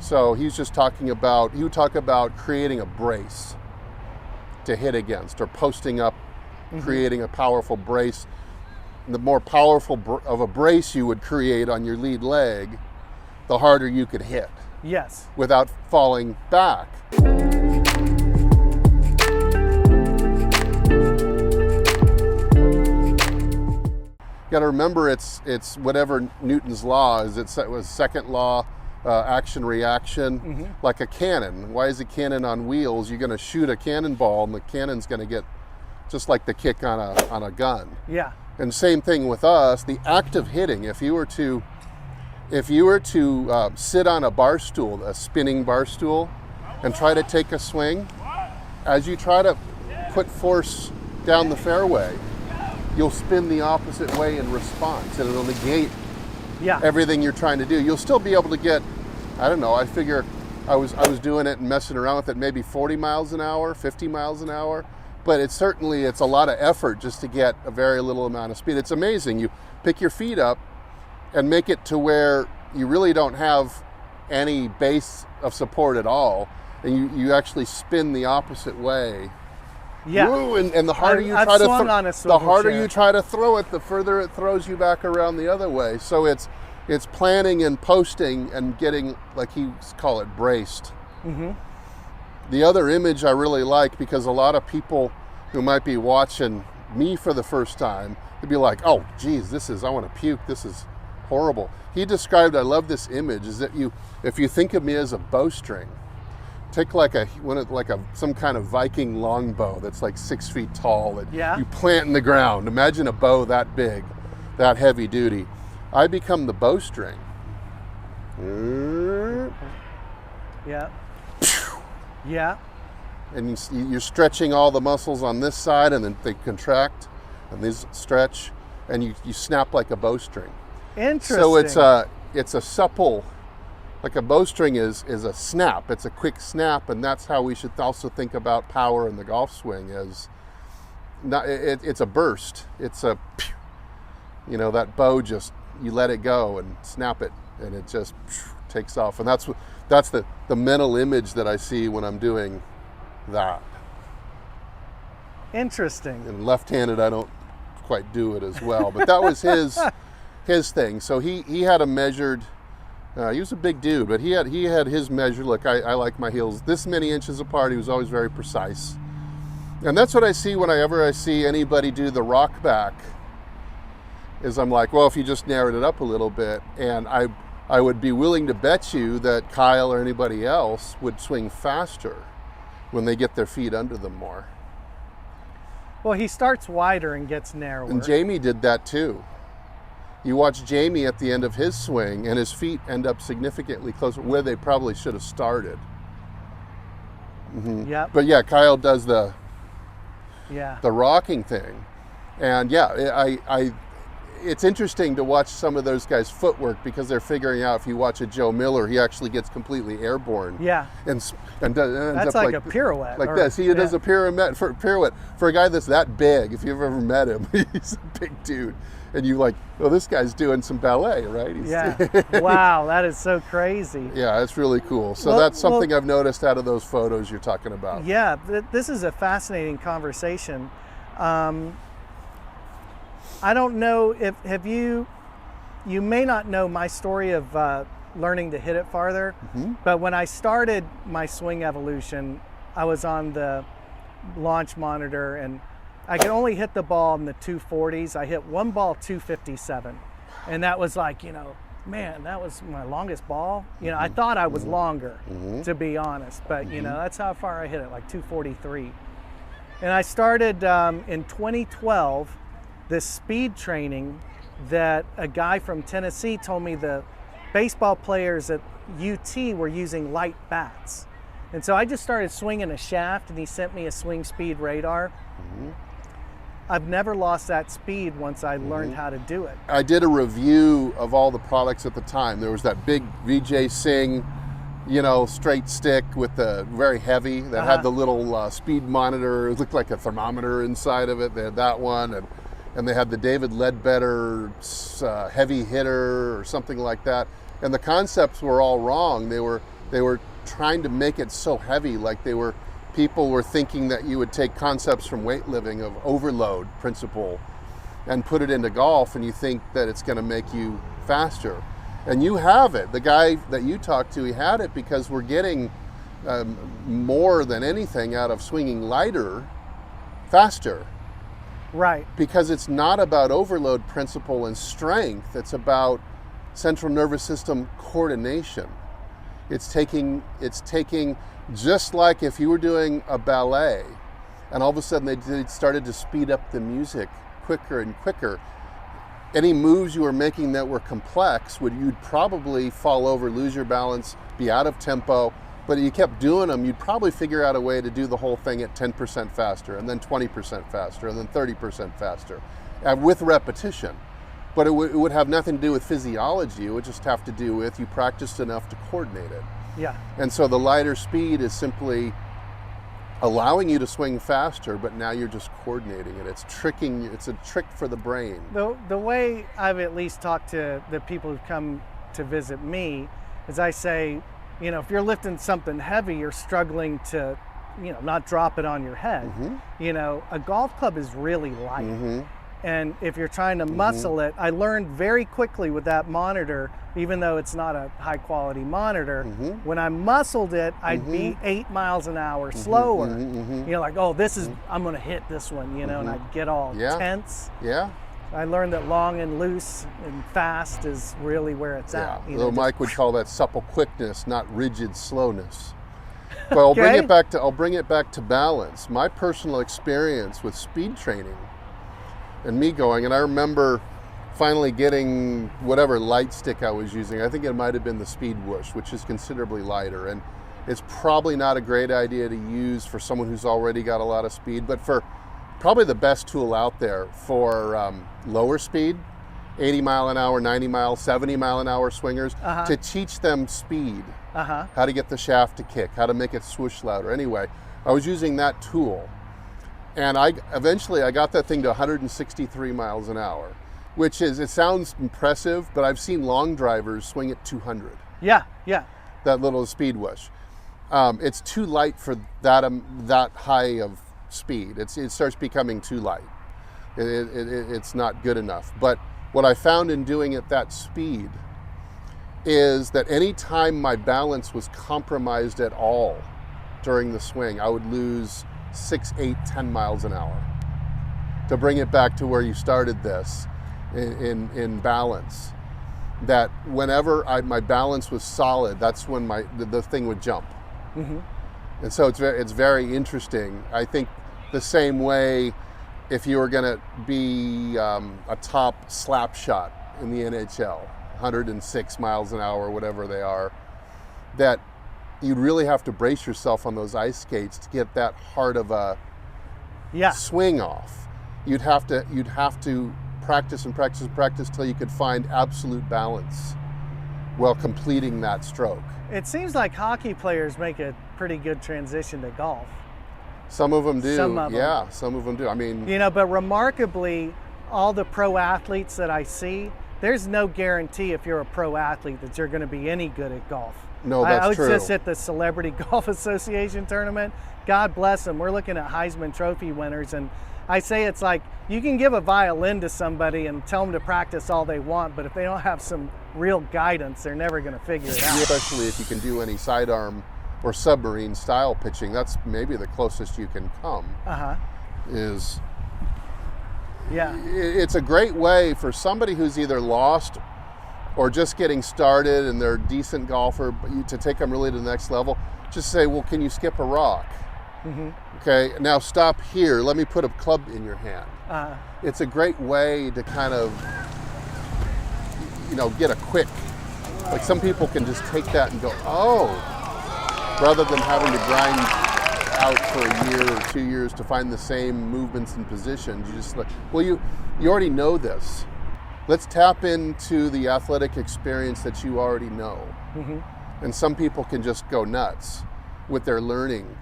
So he would talk about creating a brace to hit against, or posting up, creating a powerful brace. The more powerful of a brace you would create on your lead leg, the harder you could hit. Yes. Without falling back. You got to remember, it's whatever Newton's law is. It was second law, action reaction, like a cannon. Why is a cannon on wheels? You're going to shoot a cannonball, and the cannon's going to get just like the kick on a gun. Yeah. And same thing with us. The act of hitting. If you were to sit on a bar stool, a spinning bar stool, and try to take a swing, as you try to put force down the fairway, you'll spin the opposite way in response, and it'll negate everything you're trying to do. You'll still be able to get, I don't know, I figure I was doing it and messing around with it, maybe 40 miles an hour, 50 miles an hour, but it's a lot of effort just to get a very little amount of speed. It's amazing. You pick your feet up and make it to where you really don't have any base of support at all, and you actually spin the opposite way. Yeah. Woo, and the harder you try to throw it, the further it throws you back around the other way. So it's planning and posting and getting, like he call it, braced. The other image I really like, because a lot of people who might be watching me for the first time, they'd be like, oh geez, I want to puke, this is horrible. He described, I love this image, is that if you think of me as a bowstring, take some kind of Viking longbow that's like 6 feet tall that you plant in the ground. Imagine a bow that big, that heavy duty. I become the bowstring. Yeah. Yeah. And you're stretching all the muscles on this side, and then they contract, and these stretch, and you snap like a bowstring. Interesting. So it's a supple, like a bowstring is a snap. It's a quick snap, and that's how we should also think about power in the golf swing. It's a burst. It's a, that bow, just you let it go and snap it, and it just takes off. And that's the mental image that I see when I'm doing that. Interesting. And left-handed, I don't quite do it as well, but that was his thing. So he had a measured. He was a big dude, but he had his measure. Look, I like my heels this many inches apart. He was always very precise, and that's what I see whenever I see anybody do the rock back. Is I'm like, well, if you just narrowed it up a little bit, and I would be willing to bet you that Kyle or anybody else would swing faster when they get their feet under them more. Well, he starts wider and gets narrower. And Jamie did that too. You watch Jamie at the end of his swing, and his feet end up significantly closer where they probably should have started. Yep. But yeah, Kyle does the rocking thing, and it's interesting to watch some of those guys' footwork, because they're figuring out, if you watch a Joe Miller, he actually gets completely airborne. Yeah. And ends that's up like a pirouette. Like this. He does a pirouette for a guy that's that big. If you've ever met him, he's a big dude. And you like, well, this guy's doing some ballet, right? Wow, that is so crazy. Yeah, it's really cool. So that's something I've noticed out of those photos you're talking about. Yeah, this is a fascinating conversation. I don't know if you may not know my story of learning to hit it farther, but when I started my swing evolution, I was on the launch monitor, and I could only hit the ball in the 240s. I hit one ball 257, and that was like, man, that was my longest ball. I thought I was longer, to be honest, but that's how far I hit it, like 243. And I started in 2012 this speed training that a guy from Tennessee told me the baseball players at UT were using light bats. And so I just started swinging a shaft, and he sent me a swing speed radar. I've never lost that speed once I learned how to do it. I did a review of all the products at the time. There was that big VJ Singh, straight stick with the very heavy that had the little speed monitor. It looked like a thermometer inside of it. They had that one, and they had the David Ledbetter heavy hitter or something like that. And the concepts were all wrong. They were they were trying to make it so heavy, like people were thinking that you would take concepts from weightlifting of overload principle and put it into golf, and you think that it's going to make you faster. And you have it. The guy that you talked to, he had it because we're getting more than anything out of swinging lighter, faster. Right. Because it's not about overload principle and strength. It's about central nervous system coordination. It's taking, just like if you were doing a ballet and all of a sudden they started to speed up the music quicker and quicker, any moves you were making that were complex, you'd probably fall over, lose your balance, be out of tempo. But if you kept doing them, you'd probably figure out a way to do the whole thing at 10% faster, and then 20% faster, and then 30% faster, with repetition. But it would have nothing to do with physiology. It would just have to do with you practiced enough to coordinate it. Yeah. And so the lighter speed is simply allowing you to swing faster, but now you're just coordinating it. It's tricking you. It's a trick for the brain. The way I've at least talked to the people who come to visit me is I say, if you're lifting something heavy, you're struggling to, not drop it on your head. Mm-hmm. A golf club is really light. Mm-hmm. And if you're trying to muscle it, I learned very quickly with that monitor, even though it's not a high quality monitor, when I muscled it, I'd be 8 miles an hour slower. Like, oh, I'm going to hit this one, and I'd get all tense. Yeah. I learned that long and loose and fast is really where it's at. Although Mike would call that supple quickness, not rigid slowness. But I'll bring it back to balance. My personal experience with speed training and me going, and I remember finally getting whatever light stick I was using. I think it might have been the Speed Whoosh, which is considerably lighter. And it's probably not a great idea to use for someone who's already got a lot of speed, but for probably the best tool out there for lower speed, 80 mile an hour, 90 mile, 70 mile an hour swingers, to teach them speed, how to get the shaft to kick, how to make it swoosh louder. Anyway, I was using that tool, and eventually I got that thing to 163 miles an hour, which it sounds impressive, but I've seen long drivers swing at 200. Yeah. That little Speed Whoosh. It's too light for that high of speed. It starts becoming too light. It's not good enough. But what I found in doing it that speed is that any time my balance was compromised at all during the swing, I would lose 6, 8, 10 miles an hour. To bring it back to where you started this in balance, that whenever my balance was solid, that's when the thing would jump. And so it's very interesting. I think the same way, if you were going to be a top slap shot in the NHL, 106 miles an hour, whatever they are, that you'd really have to brace yourself on those ice skates to get that hard of a swing off. You'd have to practice and practice and practice till you could find absolute balance while completing that stroke. It seems like hockey players make a pretty good transition to golf. Some of them do. Some of them do. I mean, but remarkably, all the pro athletes that I see, there's no guarantee if you're a pro athlete that you're going to be any good at golf. No, that's true. I was just at the Celebrity Golf Association tournament. God bless them. We're looking at Heisman Trophy winners, and I say it's like you can give a violin to somebody and tell them to practice all they want, but if they don't have some real guidance, they're never going to figure it out. Especially if you can do any sidearm or submarine style pitching, that's maybe the closest you can come. It's a great way for somebody who's either lost or just getting started and they're a decent golfer, but to take them really to the next level. Just say, well, can you skip a rock? Okay, now stop here. Let me put a club in your hand. It's a great way to kind of, get a quick, like some people can just take that and go, oh, rather than having to grind out for a year or 2 years to find the same movements and positions. You just like, well, you already know this. Let's tap into the athletic experience that you already know. And some people can just go nuts with their learning